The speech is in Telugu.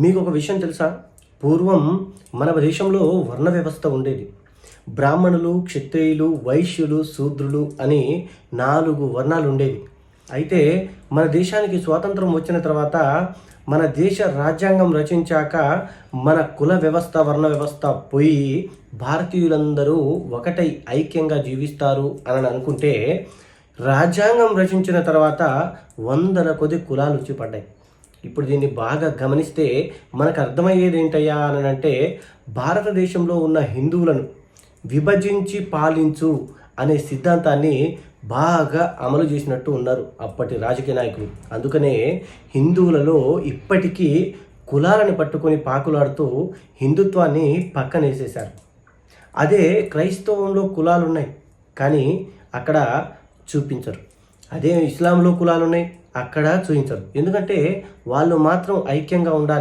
మీకు ఒక విషయం తెలుసా? పూర్వం మన దేశంలో వర్ణ వ్యవస్థ ఉండేది. బ్రాహ్మణులు, క్షత్రియులు, వైశ్యులు, శూద్రులు అని 4 వర్ణాలు ఉండేవి. అయితే మన దేశానికి స్వాతంత్రం వచ్చిన తర్వాత మన దేశ రాజ్యాంగం రచించాక మన కుల వ్యవస్థ, వర్ణ వ్యవస్థ పోయి భారతీయులందరూ ఒకటై ఐక్యంగా జీవిస్తారు అని అనుకుంటే, రాజ్యాంగం రచించిన తర్వాత వందల కొద్ది కులాలు వచ్చి పడ్డాయి. ఇప్పుడు దీన్ని బాగా గమనిస్తే మనకు అర్థమయ్యేది ఏంటయ్యా అని అంటే, భారతదేశంలో ఉన్న హిందువులను విభజించి పాలించు అనే సిద్ధాంతాన్ని బాగా అమలు చేసినట్టు ఉన్నారు అప్పటి రాజకీయ నాయకులు. అందుకనే హిందువులలో ఇప్పటికీ కులాలను పట్టుకొని పాకులాడుతూ హిందుత్వాన్ని పక్కనేసేశారు. అదే క్రైస్తవంలో కులాలు ఉన్నాయి, కానీ అక్కడ చూపించరు. అదే ఇస్లాంలో కులాలు ఉన్నాయి, అక్కడ చూపించరు. ఎందుకంటే వాళ్ళు మాత్రం ఐక్యంగా ఉండాలి.